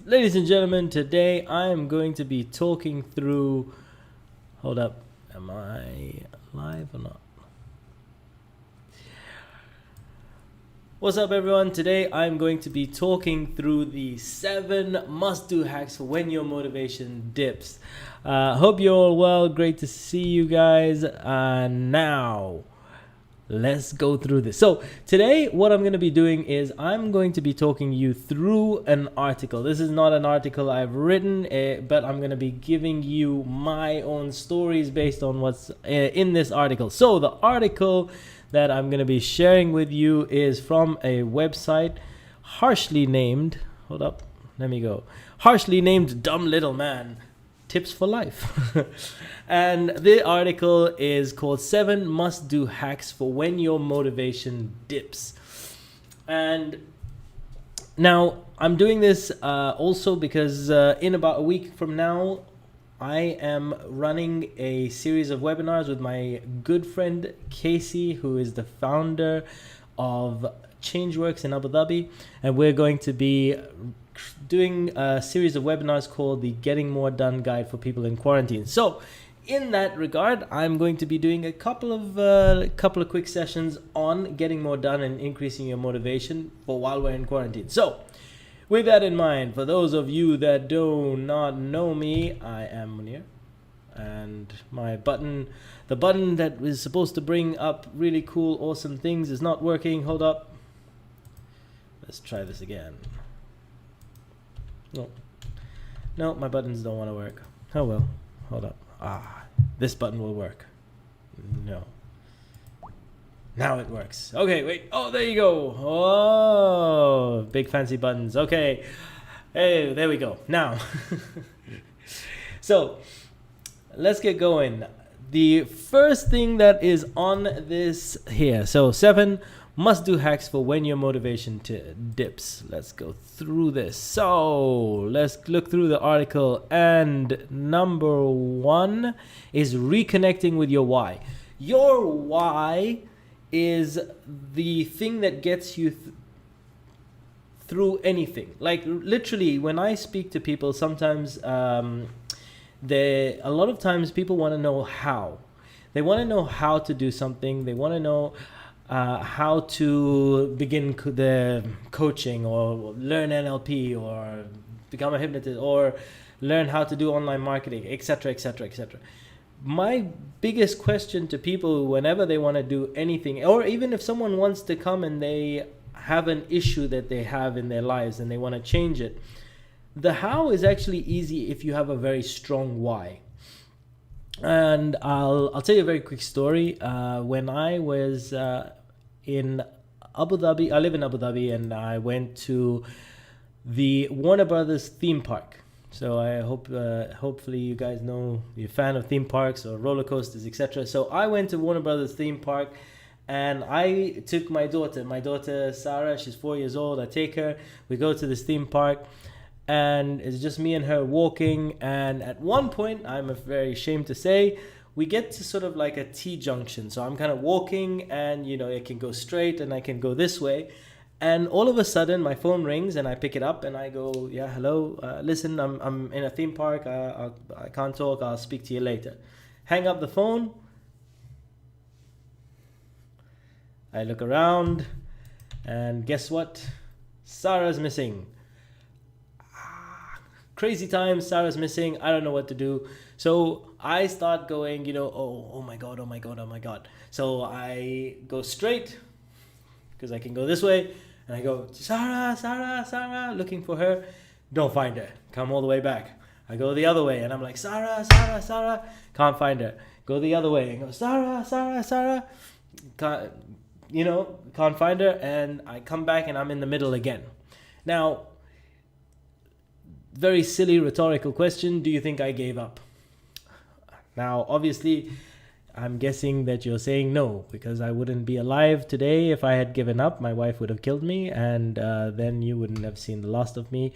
Ladies and gentlemen, today I am going to be talking through... Hold up, am I live or not? What's up everyone? Today I'm going to be talking through the 7 must-do hacks for when your motivation dips. Hope you're all well, great to see you guys. Now, let's go through this. So today what I'm going to be doing is I'm going to be talking you through an article. This is not an article I've written, but I'm going to be giving you my own stories based on what's in this article. So the article that I'm going to be sharing with you is from a website harshly named, harshly named Dumb Little Man, Tips for Life. And the article is called 7 Must-Do Hacks for When Your Motivation Dips. And now I'm doing this also because in about a week from now, I am running a series of webinars with my good friend Casey, who is the founder of Changeworks in Abu Dhabi. And we're going to be doing a series of webinars called the Getting More Done Guide for People in Quarantine. So in that regard, I'm going to be doing a couple of quick sessions on getting more done and increasing your motivation for while we're in quarantine. So with that in mind, for those of you that do not know me, I am Muneer, and my button, the button that was supposed to bring up really cool, awesome things is not working. Hold up. Let's try this again. No, my buttons don't want to work. Oh well, hold up. This button will work. No. Now it works. Okay, wait. Oh, there you go. Oh, big fancy buttons. Okay. Hey, there we go. Now. So, let's get going. The first thing that is on this here. So, 7 must-do hacks for when your motivation dips. Let's go through this. So, let's look through the article. And number 1 is reconnecting with your why. Your why is the thing that gets you through anything. Like literally, when I speak to people, sometimes a lot of times people want to know how. They want to know how to do something. They want to know how to begin the coaching or learn NLP or become a hypnotist or learn how to do online marketing, etc., etc., etc. My biggest question to people whenever they want to do anything, or even if someone wants to come and they have an issue that they have in their lives and they want to change it, the how is actually easy if you have a very strong why. And I'll tell you a very quick story. When I was in Abu Dhabi, I live in Abu Dhabi, and I went to the Warner Brothers theme park. So I hope, hopefully you guys know you're a fan of theme parks or roller coasters, etc. So I went to Warner Brothers theme park, and I took my daughter Sarah. She's 4 years old. I take her. We go to this theme park, and it's just me and her walking. And at one point, I'm very ashamed to say, we get to sort of like a T-junction. So I'm kind of walking, and I can go straight and I can go this way. And all of a sudden, my phone rings, and I pick it up, and I go, "Yeah, hello. Listen, I'm in a theme park. I can't talk. I'll speak to you later." Hang up the phone. I look around, and guess what? Sarah's missing. Crazy times. Sarah's missing. I don't know what to do. So I start going, oh my god, oh my god, oh my god. So I go straight, because I can go this way, and I go, Sarah, looking for her. Don't find her. Come all the way back. I go the other way, and I'm like, Sarah, can't find her. Go the other way, and go, Sarah, can't find her, and I come back, and I'm in the middle again. Now, very silly rhetorical question, do you think I gave up? Now, obviously, I'm guessing that you're saying no, because I wouldn't be alive today if I had given up. My wife would have killed me, and then you wouldn't have seen the last of me.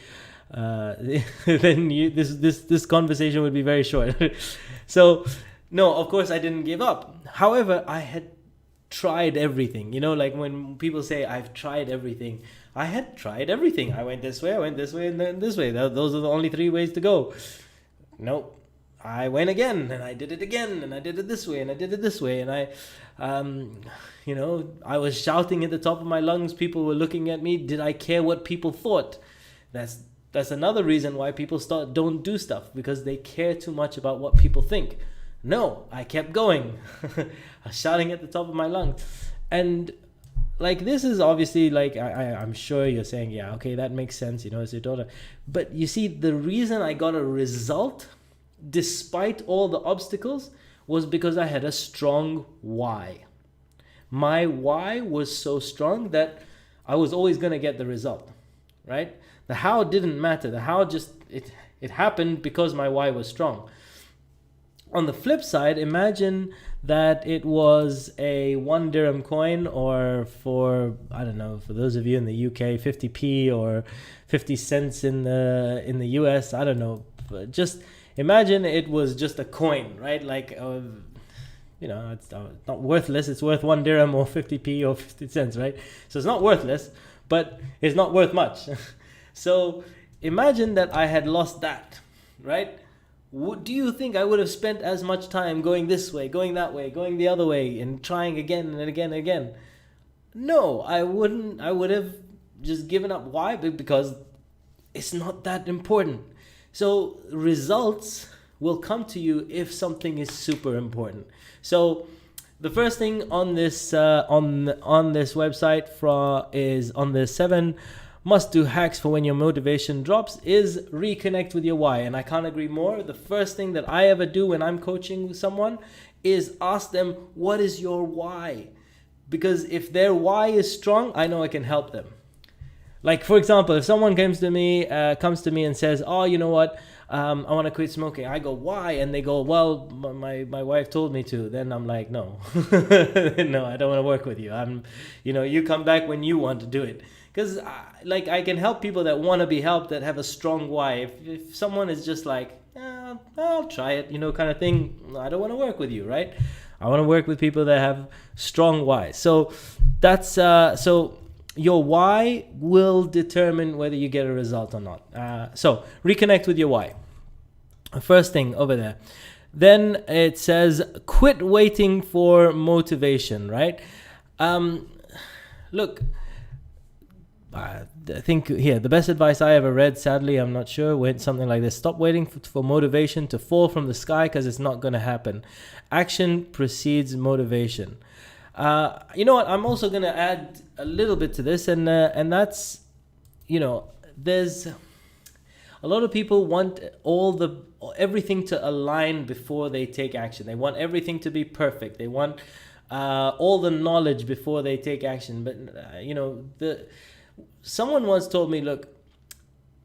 Then this conversation would be very short. So, no, of course I didn't give up. However, I had tried everything. Like when people say, I've tried everything. I had tried everything. I went this way, and then this way. Those are the only 3 ways to go. Nope. I went again, and I did it again, and I did it this way, and I did it this way. And I was shouting at the top of my lungs. People were looking at me. Did I care what people thought? That's another reason why people don't do stuff, because they care too much about what people think. No, I kept going. I was shouting at the top of my lungs. And like, this is obviously like, I'm sure you're saying, yeah, okay, that makes sense, it's your daughter. But you see, the reason I got a result despite all the obstacles was because I had a strong why. My why was so strong that I was always going to get the result, right? The how didn't matter. The how just, it happened because my why was strong. On the flip side, imagine that it was a 1 dirham coin, or for, I don't know, for those of you in the UK, 50p or 50 cents in the US, I don't know. But just imagine it was just a coin, right? Like, it's not worthless. It's worth 1 dirham or 50p or 50 cents, right? So it's not worthless, but it's not worth much. So imagine that I had lost that, right? Do you think I would have spent as much time going this way, going that way, going the other way, and trying again and again and again? No, I wouldn't. I would have just given up. Why? Because it's not that important. So results will come to you if something is super important. So the first thing on this on this website is on the 7 must-do hacks for when your motivation drops is reconnect with your why. And I can't agree more. The first thing that I ever do when I'm coaching someone is ask them, what is your why? Because if their why is strong, I know I can help them. Like, for example, if someone comes to me and says, oh, you know what, I want to quit smoking. I go, why? And they go, well, my wife told me to. Then I'm like, no, no, I don't want to work with you. You come back when you want to do it. Because I can help people that want to be helped, that have a strong why. If someone is just like, I'll try it, kind of thing, I don't want to work with you, right? I want to work with people that have strong whys. So that's so your why will determine whether you get a result or not. So reconnect with your why. First thing over there. Then it says quit waiting for motivation, right? Look, I think here, the best advice I ever read, sadly, I'm not sure, went something like this. Stop waiting for motivation to fall from the sky, because it's not going to happen. Action precedes motivation. You know what? I'm also going to add a little bit to this, and that's, there's a lot of people want everything to align before they take action. They want everything to be perfect. They want all the knowledge before they take action. But someone once told me, look,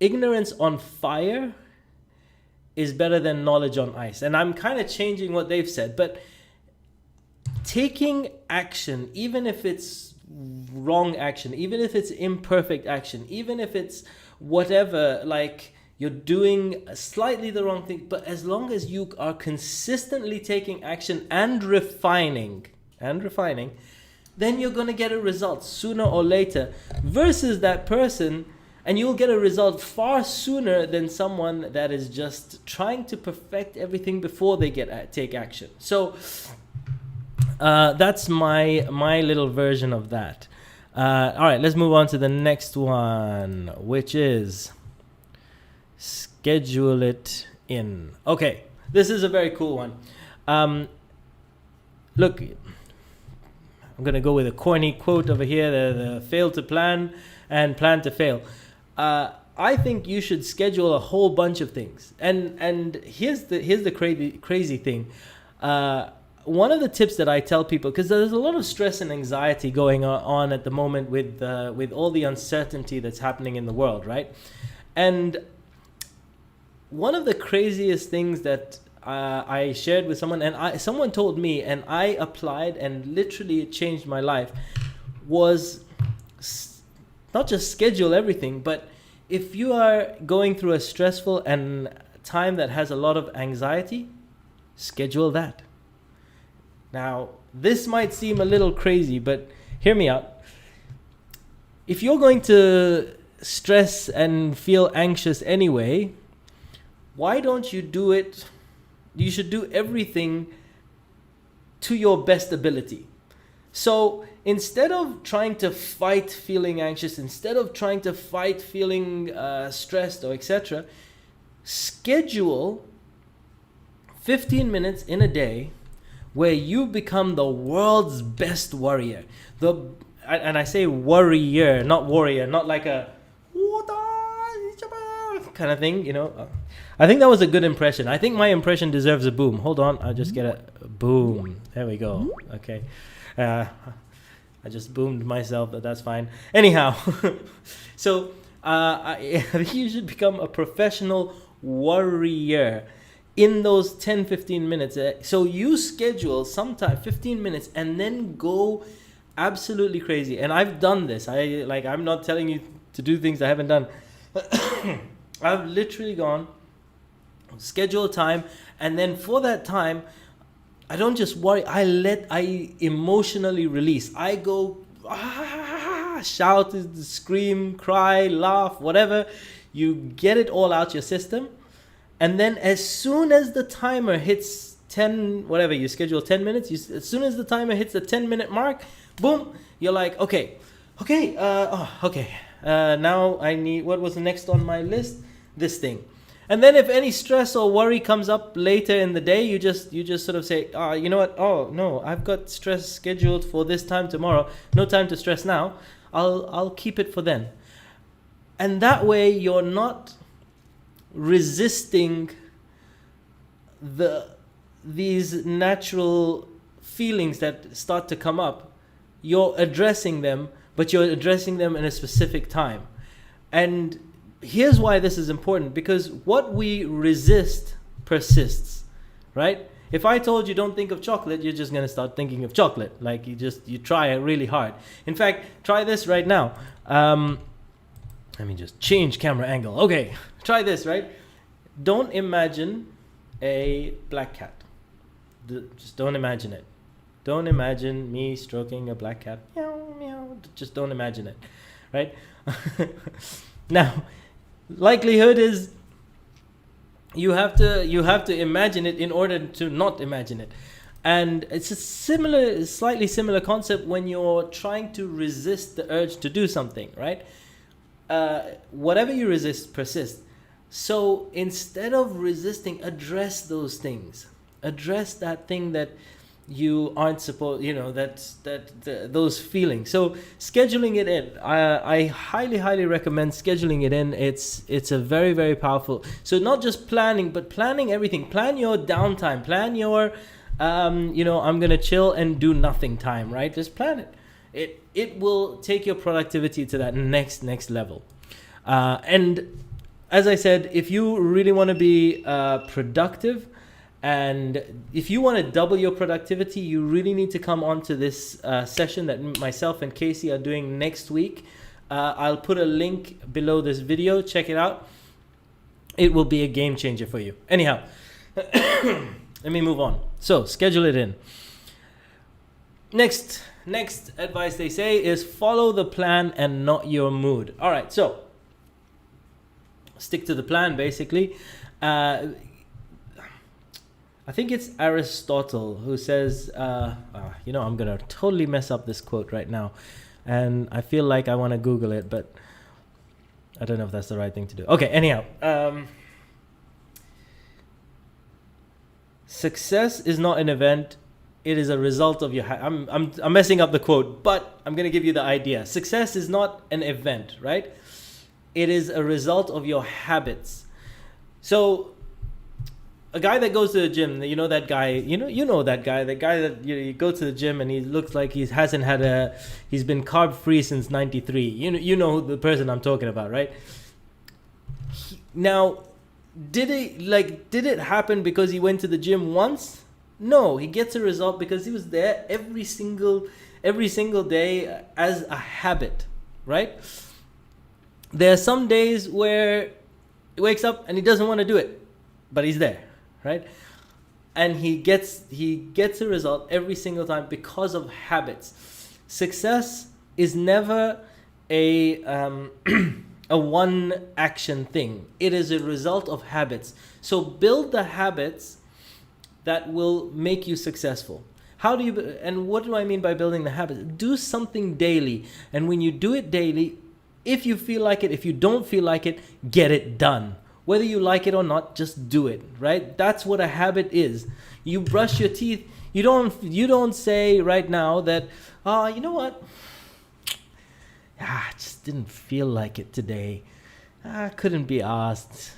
ignorance on fire is better than knowledge on ice. And I'm kind of changing what they've said, but taking action, even if it's wrong action, even if it's imperfect action, even if it's whatever, like you're doing slightly the wrong thing, but as long as you are consistently taking action and refining, then you're going to get a result sooner or later, versus that person, and you'll get a result far sooner than someone that is just trying to perfect everything before they take action. So that's my little version of that. All right, let's move on to the next one, which is schedule it in. Okay, this is a very cool one. Look, I'm going to go with a corny quote over here, the fail to plan and plan to fail. I think you should schedule a whole bunch of things. And here's the crazy thing. One of the tips that I tell people, because there's a lot of stress and anxiety going on at the moment with all the uncertainty that's happening in the world, right? And one of the craziest things that I shared with someone, and someone told me, and I applied, and literally it changed my life, was not just schedule everything, but if you are going through a stressful and time that has a lot of anxiety, schedule that. Now, this might seem a little crazy, but hear me out. If you're going to stress and feel anxious anyway, why don't you do it? You should do everything to your best ability. So instead of trying to fight feeling anxious, instead of trying to fight feeling stressed or etc., schedule 15 minutes in a day where you become the world's best warrior. And I say warrior, not warrior, not like a kind of thing, you know. I think that was a good impression. I think my impression deserves a boom. Hold on, I'll just get a boom. There we go. Okay. I just boomed myself, but that's fine. Anyhow, so I think you should become a professional warrior in those 10-15 minutes. So you schedule sometime 15 minutes and then go absolutely crazy. And I've done this. I'm not telling you to do things I haven't done. I've literally gone, schedule time, and then for that time, I don't just worry, I emotionally release. I go, shout, scream, cry, laugh, whatever. You get it all out your system. And then as soon as the timer hits 10, whatever, you schedule 10 minutes, as soon as the timer hits the 10-minute mark, boom, you're like, okay. Now I need, what was next on my list? This thing. And then if any stress or worry comes up later in the day, you just sort of say, you know what? Oh no, I've got stress scheduled for this time tomorrow. No time to stress now. I'll keep it for then. And that way you're not resisting these natural feelings that start to come up. You're addressing them, but you're addressing them in a specific time. And here's why this is important, because what we resist persists, right? If I told you don't think of chocolate, you're just going to start thinking of chocolate. Like you try it really hard. In fact, try this right now. Let me just change camera angle. Okay, try this, right? Don't imagine a black cat. Just don't imagine it. Don't imagine me stroking a black cat. Meow, meow. Just don't imagine it, right? Now, likelihood is you have to imagine it in order to not imagine it. And it's a slightly similar concept when you're trying to resist the urge to do something, right? Whatever you resist persists. So instead of resisting, address those things. Address that thing that you aren't supposed, those feelings. So scheduling it in, I highly recommend scheduling it in. It's a very, very powerful. So not just planning, but planning everything. Plan your downtime. Plan your, I'm gonna chill and do nothing time, right? Just plan it. It will take your productivity to that next level. And as I said, if you really want to be productive, and if you want to double your productivity, you really need to come on to this session that myself and Casey are doing next week. I'll put a link below this video. Check it out. It will be a game changer for you. Anyhow, let me move on. So schedule it in. Next advice they say is follow the plan and not your mood. All right, so stick to the plan, basically. I think it's Aristotle who says, I'm going to totally mess up this quote right now. And I feel like I want to Google it, but I don't know if that's the right thing to do. Okay, anyhow. Success is not an event. It is a result of your... I'm messing up the quote, but I'm going to give you the idea. Success is not an event, right? It is a result of your habits. So a guy that goes to the gym, that guy, the guy that you go to the gym and he looks like he's been carb free since 93. You know the person I'm talking about, right? Now, did it happen because he went to the gym once? No, he gets a result because he was there every single day as a habit, right? There are some days where he wakes up and he doesn't want to do it, but he's there, right? and he gets a result every single time because of habits. Success is never a a one action thing. It is a result of habits. So build the habits that will make you successful. How do you, and what do I mean by building the habits? Do something daily, and when you do it daily, if you feel like it, if you don't feel like it, get it done. Whether you like it or not, just do it, right? That's what a habit is. You brush your teeth. You don't say right now that, you know what? I just didn't feel like it today. I couldn't be asked.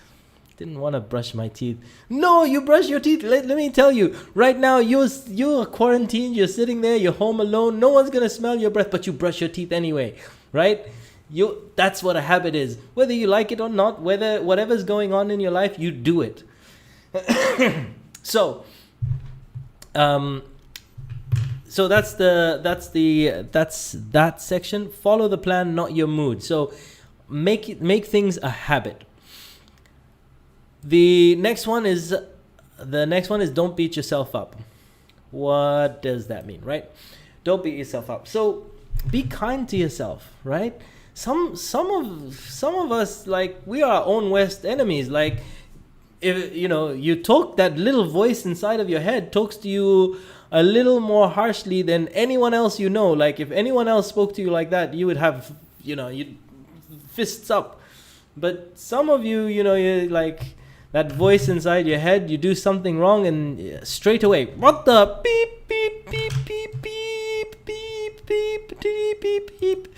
Didn't want to brush my teeth. No, you brush your teeth. Let me tell you, right now you're quarantined. You're sitting there. You're home alone. No one's gonna smell your breath, but you brush your teeth anyway, right? That's what a habit is. Whether you like it or not, whatever's going on in your life, you do it. So that's that section. Follow the plan, not your mood. So make things a habit. The next one is don't beat yourself up. What does that mean, right? Don't beat yourself up. So be kind to yourself, right? Some of us, like, we are our own worst enemies. Like, if you talk, that little voice inside of your head talks to you a little more harshly than anyone else you know. Like, if anyone else spoke to you like that, you would have you'd fists up. But some of you're like, that voice inside your head, you do something wrong and straight away, what the beep beep beep beep beep beep beep beep beep beep.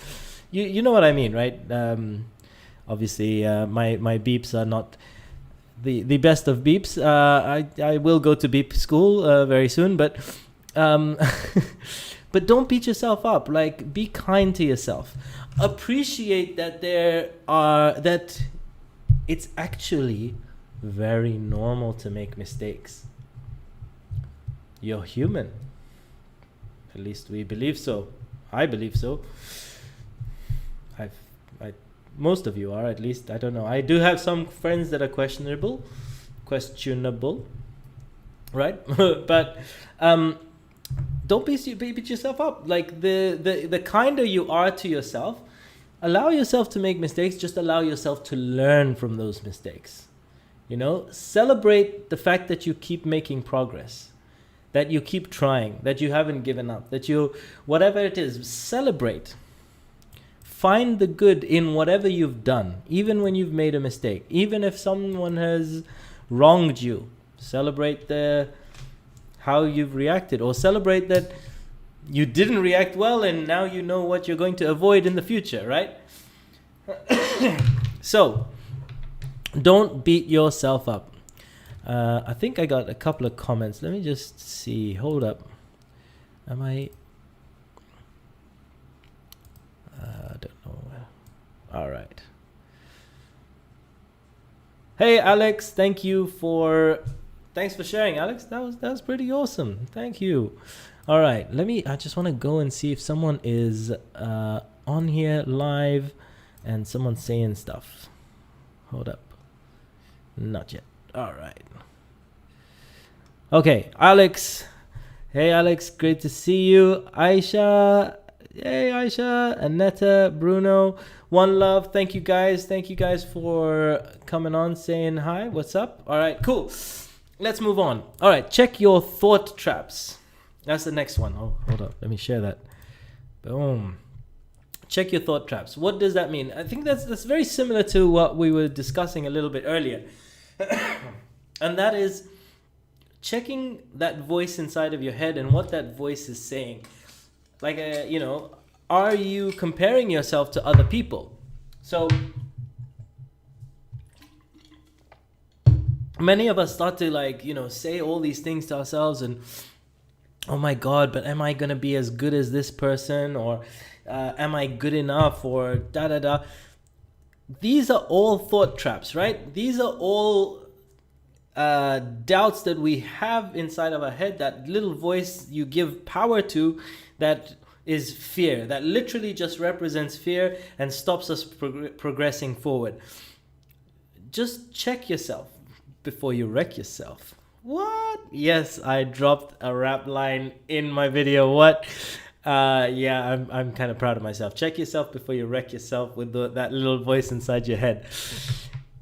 You know what I mean, right? Obviously, my beeps are not the best of beeps. I will go to beep school very soon, but but don't beat yourself up. Like, be kind to yourself. Appreciate that that it's actually very normal to make mistakes. You're human. At least we believe so. I believe so. Most of you are, at least. I don't know. I do have some friends that are questionable, right? But don't beat yourself up. Like, the kinder you are to yourself, allow yourself to make mistakes. Just allow yourself to learn from those mistakes. Celebrate the fact that you keep making progress, that you keep trying, that you haven't given up, that you, whatever it is, celebrate. Find the good in whatever you've done, even when you've made a mistake, even if someone has wronged you. Celebrate how you've reacted, or celebrate that you didn't react well and now you know what you're going to avoid in the future, right? So, don't beat yourself up. I think I got a couple of comments. Let me just see. Hold up. I don't know. All right. Hey, Alex. Thanks for sharing, Alex. That was pretty awesome. Thank you. All right. I just want to go and see if someone is on here live and someone's saying stuff. Hold up. Not yet. All right. Okay, Alex. Hey, Alex. Great to see you. Aisha. Hey, Aisha. Aneta. Bruno. One love. Thank you guys. Thank you guys for coming on, saying hi. What's up? All right, cool. Let's move on. All right, check your thought traps. That's the next one. Oh, hold up. Let me share that. Boom. Check your thought traps. What does that mean? I think that's very similar to what we were discussing a little bit earlier. And that is checking that voice inside of your head and what that voice is saying. Like, are you comparing yourself to other people? So many of us start to say all these things to ourselves and, oh my God, but am I going to be as good as this person? Or am I good enough? Or da-da-da. These are all thought traps, right? These are all doubts that we have inside of our head, that little voice you give power to, that is fear, that literally just represents fear and stops us progressing forward. Just check yourself before you wreck yourself. What? Yes, I dropped a rap line in my video. What? Yeah, I'm kind of proud of myself. Check yourself before you wreck yourself with that little voice inside your head.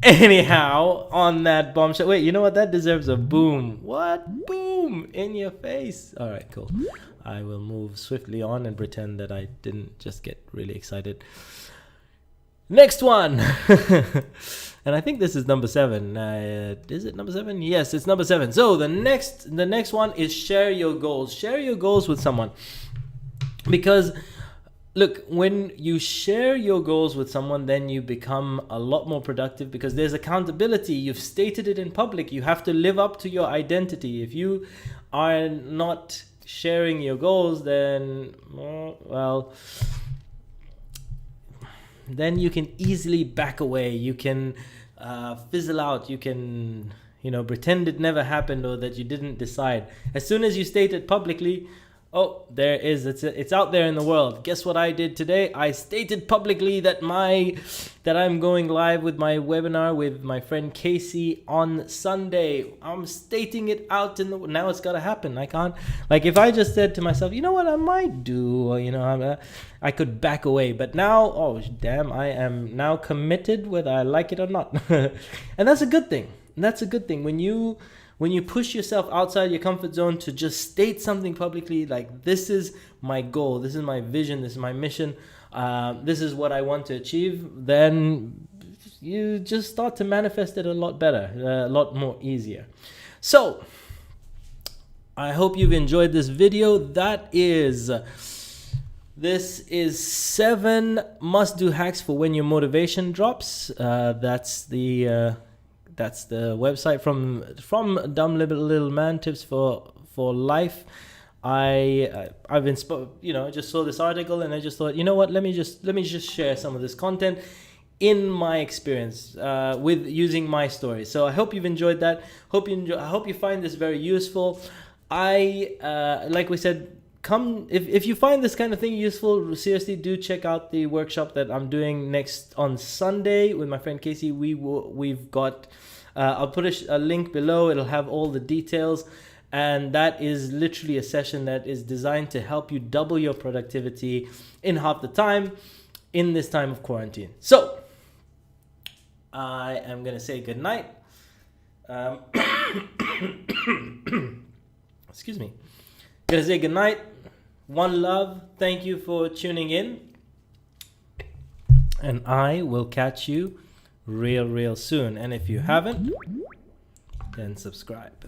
Anyhow, on that bombshell. Wait, you know what? That deserves a boom. What? Boom in your face. All right, cool. I will move swiftly on and pretend that I didn't just get really excited. Next one. And I think this is number 7. Is it number 7? Yes, it's number 7. So the next one is share your goals. Share your goals with someone. Because look, when you share your goals with someone, then you become a lot more productive because there's accountability. You've stated it in public. You have to live up to your identity. If you are not sharing your goals, then, well, then you can easily back away. You can fizzle out. You can, pretend it never happened or that you didn't decide. As soon as you state it publicly, oh, there it is. It's out there in the world. Guess what I did today? I stated publicly that I'm going live with my webinar with my friend Casey on Sunday. I'm stating it out now it's got to happen. I can't, like, if I just said to myself, you know what I might do, or, I could back away. But now, oh damn, I am now committed whether I like it or not. And that's a good thing. That's a good thing. When you push yourself outside your comfort zone to just state something publicly, like, this is my goal, this is my vision, this is my mission, this is what I want to achieve, then you just start to manifest it a lot better, a lot more easier. So I hope you've enjoyed this video. This is 7 must-do hacks for when your motivation drops. That's the website from Dumb Little Man, Tips for Life. I've been just saw this article and I just thought, you know what, let me just share some of this content in my experience with using my story. So I hope you've enjoyed that. I hope you find this very useful. Like we said, if you find this kind of thing useful, seriously do check out the workshop that I'm doing next on Sunday with my friend Casey. We've got I'll put a link below. It'll have all the details, and that is literally a session that is designed to help you double your productivity in half the time in this time of quarantine. So I am gonna say good night. Excuse me. Gonna say good night. One love. Thank you for tuning in, and I will catch you real soon. And if you haven't, then subscribe.